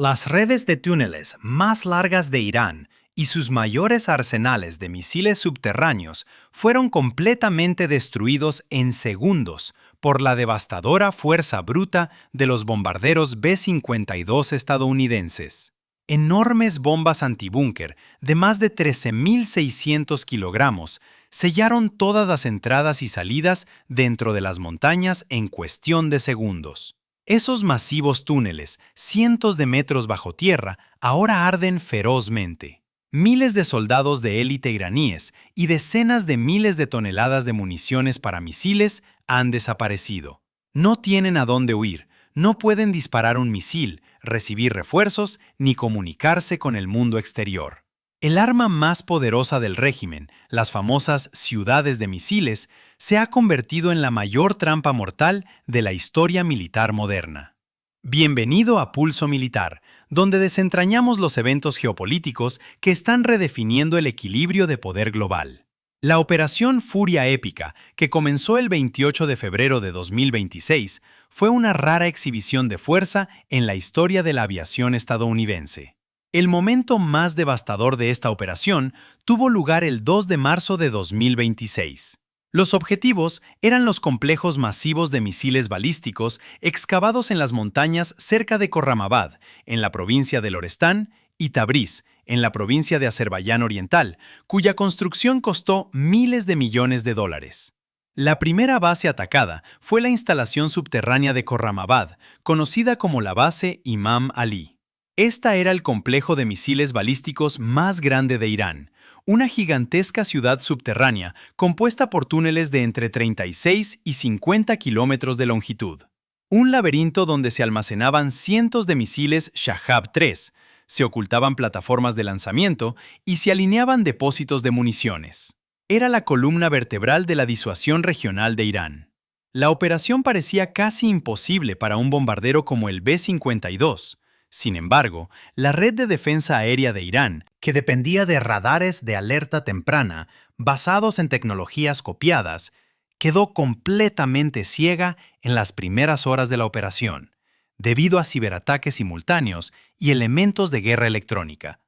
Las redes de túneles más largas de Irán y sus mayores arsenales de misiles subterráneos fueron completamente destruidos en segundos por la devastadora fuerza bruta de los bombarderos B-52 estadounidenses. Enormes bombas antibúnker de más de 13.600 kilogramos sellaron todas las entradas y salidas dentro de las montañas en cuestión de segundos. Esos masivos túneles, cientos de metros bajo tierra, ahora arden ferozmente. Miles de soldados de élite iraníes y decenas de miles de toneladas de municiones para misiles han desaparecido. No tienen a dónde huir, no pueden disparar un misil, recibir refuerzos ni comunicarse con el mundo exterior. El arma más poderosa del régimen, las famosas ciudades de misiles, se ha convertido en la mayor trampa mortal de la historia militar moderna. Bienvenido a Pulso Militar, donde desentrañamos los eventos geopolíticos que están redefiniendo el equilibrio de poder global. La Operación Furia Épica, que comenzó el 28 de febrero de 2026, fue una rara exhibición de fuerza en la historia de la aviación estadounidense. El momento más devastador de esta operación tuvo lugar el 2 de marzo de 2026. Los objetivos eran los complejos masivos de misiles balísticos excavados en las montañas cerca de Khorramabad, en la provincia de Lorestán, y Tabriz, en la provincia de Azerbaiyán Oriental, cuya construcción costó miles de millones de dólares. La primera base atacada fue la instalación subterránea de Khorramabad, conocida como la base Imam Ali. Esta era el complejo de misiles balísticos más grande de Irán, una gigantesca ciudad subterránea compuesta por túneles de entre 36 y 50 kilómetros de longitud. Un laberinto donde se almacenaban cientos de misiles Shahab-3, se ocultaban plataformas de lanzamiento y se alineaban depósitos de municiones. Era la columna vertebral de la disuasión regional de Irán. La operación parecía casi imposible para un bombardero como el B-52. Sin embargo, la red de defensa aérea de Irán, que dependía de radares de alerta temprana basados en tecnologías copiadas, quedó completamente ciega en las primeras horas de la operación, debido a ciberataques simultáneos y elementos de guerra electrónica.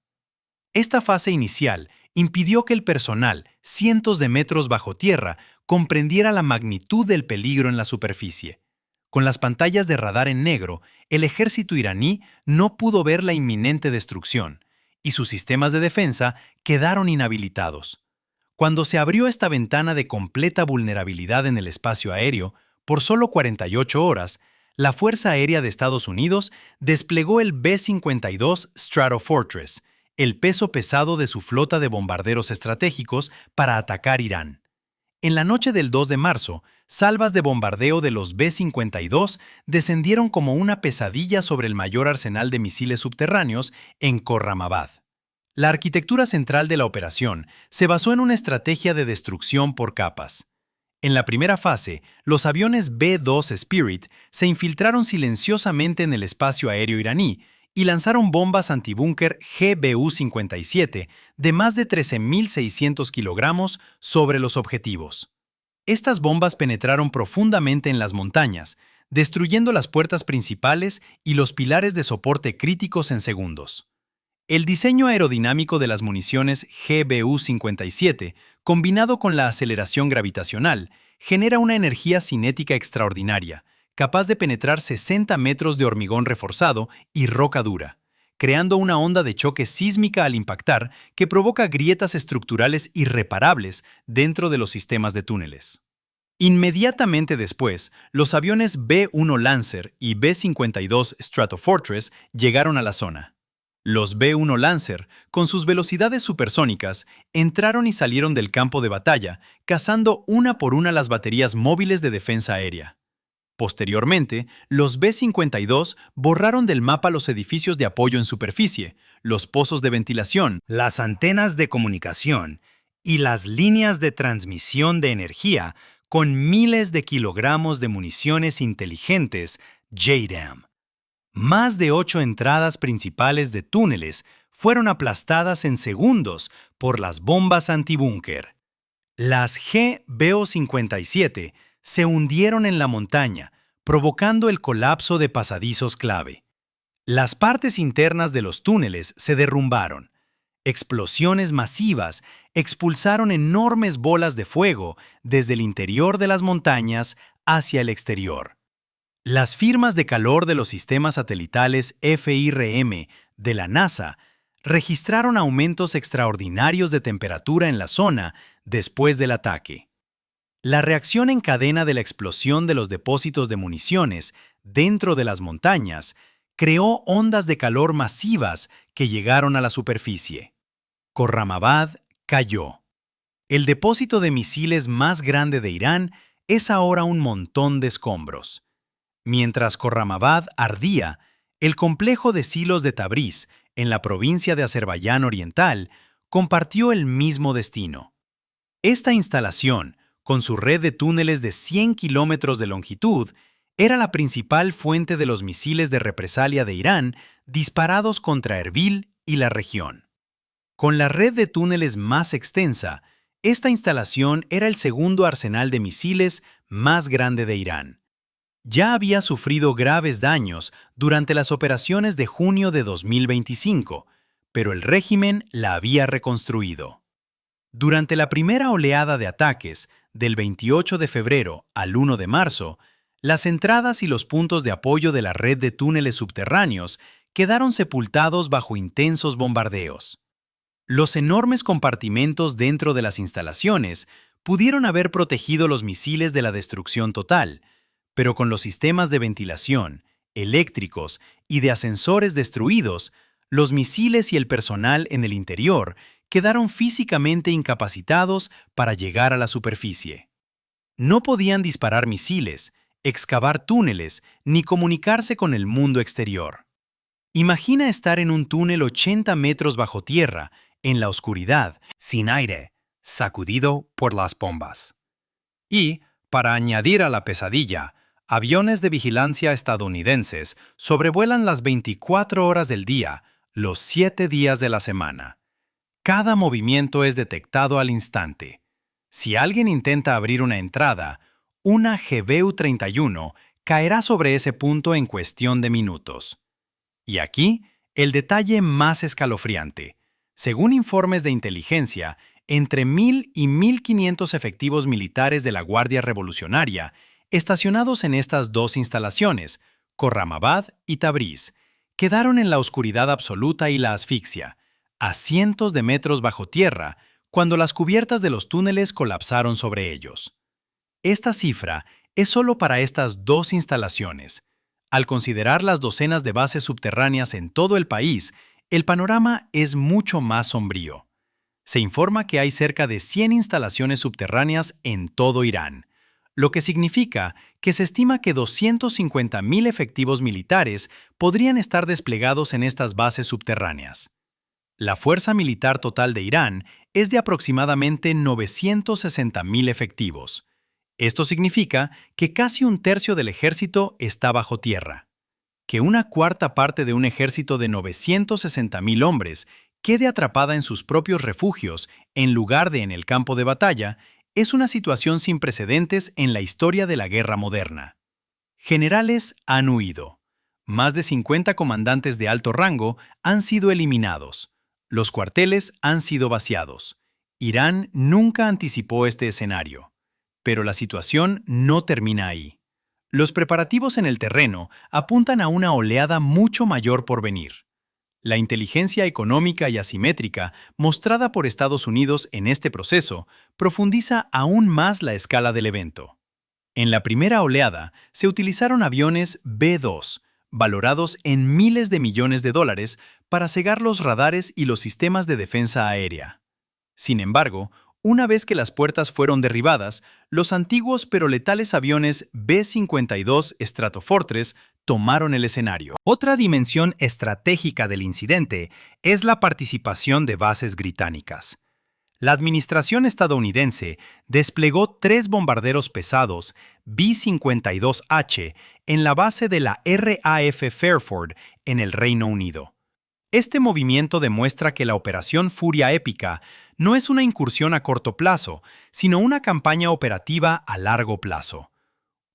Esta fase inicial impidió que el personal, cientos de metros bajo tierra, comprendiera la magnitud del peligro en la superficie. Con las pantallas de radar en negro, el ejército iraní no pudo ver la inminente destrucción, y sus sistemas de defensa quedaron inhabilitados. Cuando se abrió esta ventana de completa vulnerabilidad en el espacio aéreo, por solo 48 horas, la Fuerza Aérea de Estados Unidos desplegó el B-52 Stratofortress, el peso pesado de su flota de bombarderos estratégicos, para atacar Irán. En la noche del 2 de marzo, salvas de bombardeo de los B-52 descendieron como una pesadilla sobre el mayor arsenal de misiles subterráneos en Khorramabad. La arquitectura central de la operación se basó en una estrategia de destrucción por capas. En la primera fase, los aviones B-2 Spirit se infiltraron silenciosamente en el espacio aéreo iraní y lanzaron bombas antibúnker GBU-57 de más de 13.600 kilogramos sobre los objetivos. Estas bombas penetraron profundamente en las montañas, destruyendo las puertas principales y los pilares de soporte críticos en segundos. El diseño aerodinámico de las municiones GBU-57, combinado con la aceleración gravitacional, genera una energía cinética extraordinaria, capaz de penetrar 60 metros de hormigón reforzado y roca dura, creando una onda de choque sísmica al impactar que provoca grietas estructurales irreparables dentro de los sistemas de túneles. Inmediatamente después, los aviones B-1 Lancer y B-52 Stratofortress llegaron a la zona. Los B-1 Lancer, con sus velocidades supersónicas, entraron y salieron del campo de batalla, cazando una por una las baterías móviles de defensa aérea. Posteriormente, los B-52 borraron del mapa los edificios de apoyo en superficie, los pozos de ventilación, las antenas de comunicación y las líneas de transmisión de energía con miles de kilogramos de municiones inteligentes JDAM. Más de 8 entradas principales de túneles fueron aplastadas en segundos por las bombas antibúnker. Las GBO-57 se hundieron en la montaña, provocando el colapso de pasadizos clave. Las partes internas de los túneles se derrumbaron. Explosiones masivas expulsaron enormes bolas de fuego desde el interior de las montañas hacia el exterior. Las firmas de calor de los sistemas satelitales FIRM de la NASA registraron aumentos extraordinarios de temperatura en la zona después del ataque. La reacción en cadena de la explosión de los depósitos de municiones dentro de las montañas creó ondas de calor masivas que llegaron a la superficie. Khorramabad cayó. El depósito de misiles más grande de Irán es ahora un montón de escombros. Mientras Khorramabad ardía, el complejo de silos de Tabriz, en la provincia de Azerbaiyán Oriental, compartió el mismo destino. Esta instalación, con su red de túneles de 100 kilómetros de longitud, era la principal fuente de los misiles de represalia de Irán disparados contra Erbil y la región. Con la red de túneles más extensa, esta instalación era el segundo arsenal de misiles más grande de Irán. Ya había sufrido graves daños durante las operaciones de junio de 2025, pero el régimen la había reconstruido. Durante la primera oleada de ataques, del 28 de febrero al 1 de marzo, las entradas y los puntos de apoyo de la red de túneles subterráneos quedaron sepultados bajo intensos bombardeos. Los enormes compartimentos dentro de las instalaciones pudieron haber protegido los misiles de la destrucción total, pero con los sistemas de ventilación, eléctricos y de ascensores destruidos, los misiles y el personal en el interior quedaron físicamente incapacitados para llegar a la superficie. No podían disparar misiles, excavar túneles ni comunicarse con el mundo exterior. Imagina estar en un túnel 80 metros bajo tierra, en la oscuridad, sin aire, sacudido por las bombas. Y, para añadir a la pesadilla, aviones de vigilancia estadounidenses sobrevuelan las 24 horas del día, los 7 días de la semana. Cada movimiento es detectado al instante. Si alguien intenta abrir una entrada, una GBU-31 caerá sobre ese punto en cuestión de minutos. Y aquí, el detalle más escalofriante. Según informes de inteligencia, entre 1.000 y 1.500 efectivos militares de la Guardia Revolucionaria, estacionados en estas dos instalaciones, Khorramabad y Tabriz, quedaron en la oscuridad absoluta y la asfixia, a cientos de metros bajo tierra, cuando las cubiertas de los túneles colapsaron sobre ellos. Esta cifra es solo para estas dos instalaciones. Al considerar las docenas de bases subterráneas en todo el país, el panorama es mucho más sombrío. Se informa que hay cerca de 100 instalaciones subterráneas en todo Irán, lo que significa que se estima que 250.000 efectivos militares podrían estar desplegados en estas bases subterráneas. La fuerza militar total de Irán es de aproximadamente 960.000 efectivos. Esto significa que casi un tercio del ejército está bajo tierra. Que una cuarta parte de un ejército de 960.000 hombres quede atrapada en sus propios refugios en lugar de en el campo de batalla es una situación sin precedentes en la historia de la guerra moderna. Generales han huido. Más de 50 comandantes de alto rango han sido eliminados. Los cuarteles han sido vaciados. Irán nunca anticipó este escenario. Pero la situación no termina ahí. Los preparativos en el terreno apuntan a una oleada mucho mayor por venir. La inteligencia económica y asimétrica mostrada por Estados Unidos en este proceso profundiza aún más la escala del evento. En la primera oleada se utilizaron aviones B-2, valorados en miles de millones de dólares, para cegar los radares y los sistemas de defensa aérea. Sin embargo, una vez que las puertas fueron derribadas, los antiguos pero letales aviones B-52 Stratofortress tomaron el escenario. Otra dimensión estratégica del incidente es la participación de bases británicas. La administración estadounidense desplegó 3 bombarderos pesados B-52H en la base de la RAF Fairford en el Reino Unido. Este movimiento demuestra que la Operación Furia Épica no es una incursión a corto plazo, sino una campaña operativa a largo plazo.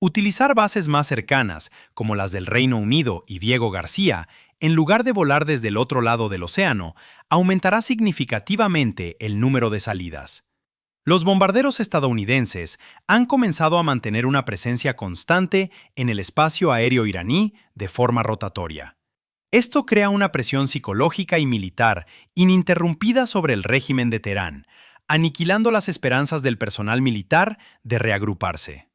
Utilizar bases más cercanas, como las del Reino Unido y Diego García, en lugar de volar desde el otro lado del océano, aumentará significativamente el número de salidas. Los bombarderos estadounidenses han comenzado a mantener una presencia constante en el espacio aéreo iraní de forma rotatoria. Esto crea una presión psicológica y militar ininterrumpida sobre el régimen de Teherán, aniquilando las esperanzas del personal militar de reagruparse.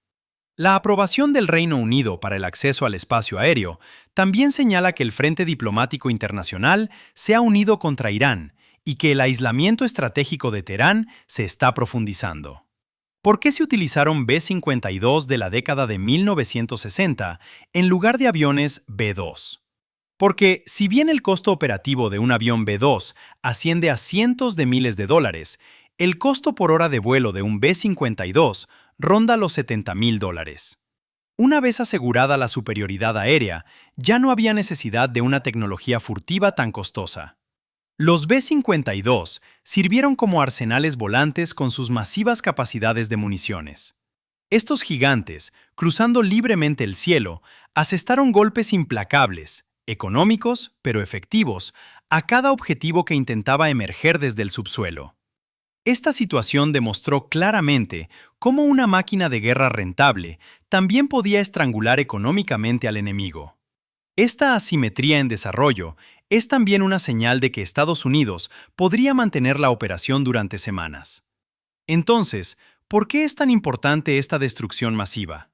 La aprobación del Reino Unido para el acceso al espacio aéreo también señala que el frente diplomático internacional se ha unido contra Irán y que el aislamiento estratégico de Teherán se está profundizando. ¿Por qué se utilizaron B-52 de la década de 1960 en lugar de aviones B-2? Porque, si bien el costo operativo de un avión B-2 asciende a cientos de miles de dólares, el costo por hora de vuelo de un B-52 ronda los $70,000. Una vez asegurada la superioridad aérea, ya no había necesidad de una tecnología furtiva tan costosa. Los B-52 sirvieron como arsenales volantes con sus masivas capacidades de municiones. Estos gigantes, cruzando libremente el cielo, asestaron golpes implacables, económicos pero efectivos, a cada objetivo que intentaba emerger desde el subsuelo. Esta situación demostró claramente cómo una máquina de guerra rentable también podía estrangular económicamente al enemigo. Esta asimetría en desarrollo es también una señal de que Estados Unidos podría mantener la operación durante semanas. Entonces, ¿por qué es tan importante esta destrucción masiva?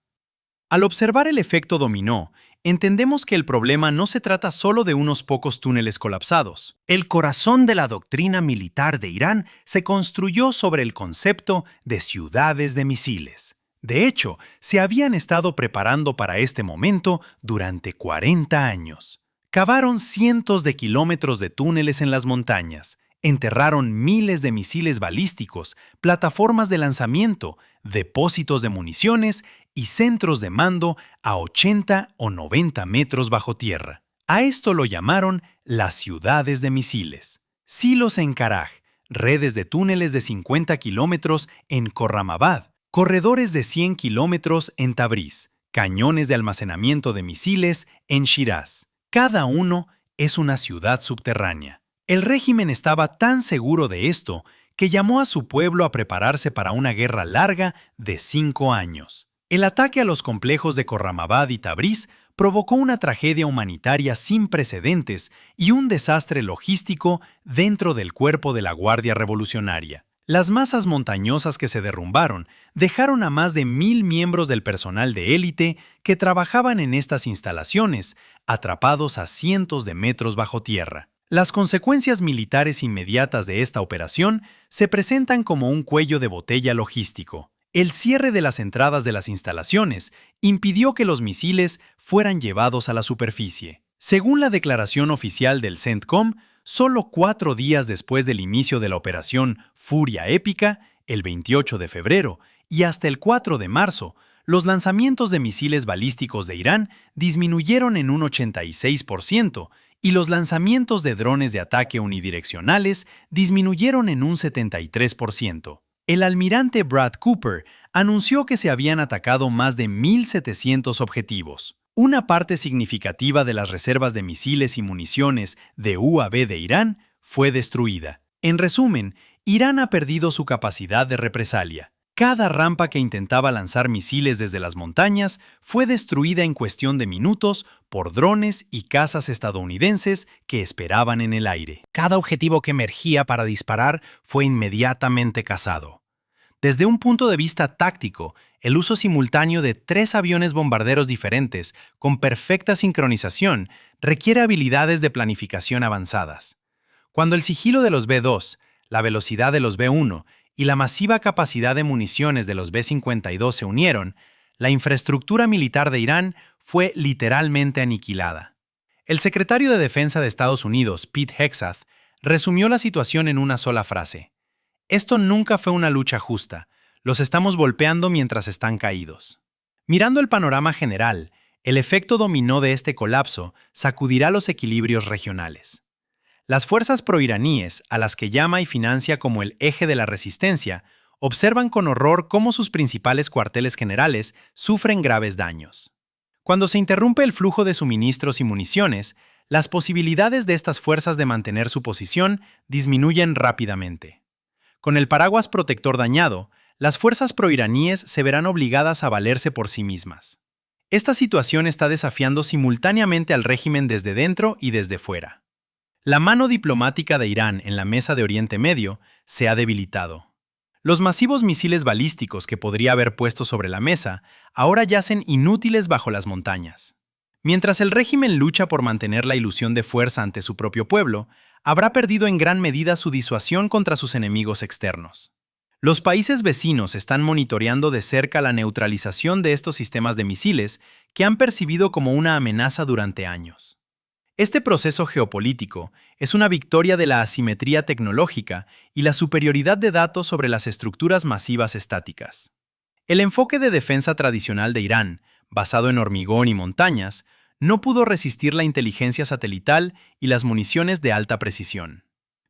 Al observar el efecto dominó, entendemos que el problema no se trata solo de unos pocos túneles colapsados. El corazón de la doctrina militar de Irán se construyó sobre el concepto de ciudades de misiles. De hecho, se habían estado preparando para este momento durante 40 años. Cavaron cientos de kilómetros de túneles en las montañas, enterraron miles de misiles balísticos, plataformas de lanzamiento, depósitos de municiones y centros de mando a 80 o 90 metros bajo tierra. A esto lo llamaron las ciudades de misiles. Silos en Karaj, redes de túneles de 50 kilómetros en Khorramabad, corredores de 100 kilómetros en Tabriz, cañones de almacenamiento de misiles en Shiraz. Cada uno es una ciudad subterránea. El régimen estaba tan seguro de esto que llamó a su pueblo a prepararse para una guerra larga de 5 años. El ataque a los complejos de Khorramabad y Tabriz provocó una tragedia humanitaria sin precedentes y un desastre logístico dentro del cuerpo de la Guardia Revolucionaria. Las masas montañosas que se derrumbaron dejaron a más de 1,000 miembros del personal de élite que trabajaban en estas instalaciones, atrapados a cientos de metros bajo tierra. Las consecuencias militares inmediatas de esta operación se presentan como un cuello de botella logístico. El cierre de las entradas de las instalaciones impidió que los misiles fueran llevados a la superficie. Según la declaración oficial del CENTCOM, solo 4 días después del inicio de la operación Furia Épica, el 28 de febrero, y hasta el 4 de marzo, los lanzamientos de misiles balísticos de Irán disminuyeron en un 86% y los lanzamientos de drones de ataque unidireccionales disminuyeron en un 73%. El almirante Brad Cooper anunció que se habían atacado más de 1,700 objetivos. Una parte significativa de las reservas de misiles y municiones de UAV de Irán fue destruida. En resumen, Irán ha perdido su capacidad de represalia. Cada rampa que intentaba lanzar misiles desde las montañas fue destruida en cuestión de minutos por drones y cazas estadounidenses que esperaban en el aire. Cada objetivo que emergía para disparar fue inmediatamente cazado. Desde un punto de vista táctico, el uso simultáneo de 3 aviones bombarderos diferentes con perfecta sincronización requiere habilidades de planificación avanzadas. Cuando el sigilo de los B-2, la velocidad de los B-1 y la masiva capacidad de municiones de los B-52 se unieron, la infraestructura militar de Irán fue literalmente aniquilada. El secretario de Defensa de Estados Unidos, Pete Hegseth, resumió la situación en una sola frase: "Esto nunca fue una lucha justa. Los estamos golpeando mientras están caídos". Mirando el panorama general, el efecto dominó de este colapso sacudirá los equilibrios regionales. Las fuerzas proiraníes, a las que llama y financia como el eje de la resistencia, observan con horror cómo sus principales cuarteles generales sufren graves daños. Cuando se interrumpe el flujo de suministros y municiones, las posibilidades de estas fuerzas de mantener su posición disminuyen rápidamente. Con el paraguas protector dañado, las fuerzas proiraníes se verán obligadas a valerse por sí mismas. Esta situación está desafiando simultáneamente al régimen desde dentro y desde fuera. La mano diplomática de Irán en la mesa de Oriente Medio se ha debilitado. Los masivos misiles balísticos que podría haber puesto sobre la mesa ahora yacen inútiles bajo las montañas. Mientras el régimen lucha por mantener la ilusión de fuerza ante su propio pueblo, habrá perdido en gran medida su disuasión contra sus enemigos externos. Los países vecinos están monitoreando de cerca la neutralización de estos sistemas de misiles que han percibido como una amenaza durante años. Este proceso geopolítico es una victoria de la asimetría tecnológica y la superioridad de datos sobre las estructuras masivas estáticas. El enfoque de defensa tradicional de Irán, basado en hormigón y montañas, no pudo resistir la inteligencia satelital y las municiones de alta precisión.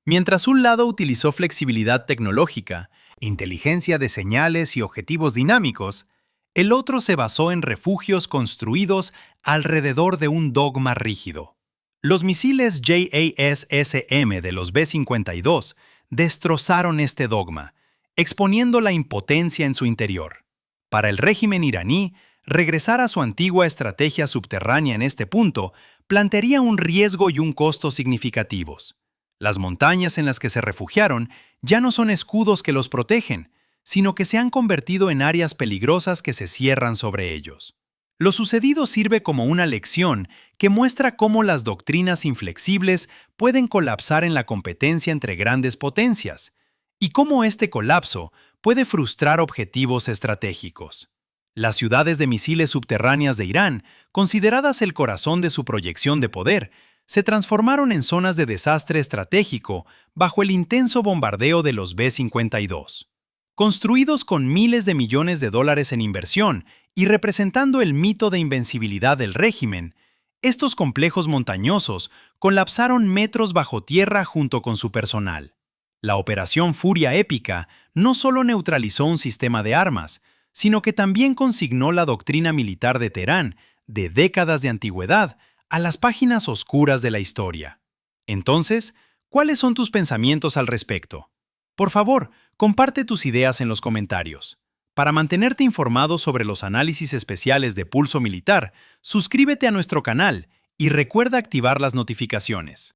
Mientras un lado utilizó flexibilidad tecnológica, inteligencia de señales y objetivos dinámicos, el otro se basó en refugios construidos alrededor de un dogma rígido. Los misiles JASSM de los B-52 destrozaron este dogma, exponiendo la impotencia en su interior. Para el régimen iraní, regresar a su antigua estrategia subterránea en este punto plantearía un riesgo y un costo significativos. Las montañas en las que se refugiaron ya no son escudos que los protegen, sino que se han convertido en áreas peligrosas que se cierran sobre ellos. Lo sucedido sirve como una lección que muestra cómo las doctrinas inflexibles pueden colapsar en la competencia entre grandes potencias, y cómo este colapso puede frustrar objetivos estratégicos. Las ciudades de misiles subterráneas de Irán, consideradas el corazón de su proyección de poder, se transformaron en zonas de desastre estratégico bajo el intenso bombardeo de los B-52. Construidos con miles de millones de dólares en inversión y representando el mito de invencibilidad del régimen, estos complejos montañosos colapsaron metros bajo tierra junto con su personal. La Operación Furia Épica no solo neutralizó un sistema de armas, sino que también consignó la doctrina militar de Teherán, de décadas de antigüedad, a las páginas oscuras de la historia. Entonces, ¿cuáles son tus pensamientos al respecto? Por favor, comparte tus ideas en los comentarios. Para mantenerte informado sobre los análisis especiales de Pulso Militar, suscríbete a nuestro canal y recuerda activar las notificaciones.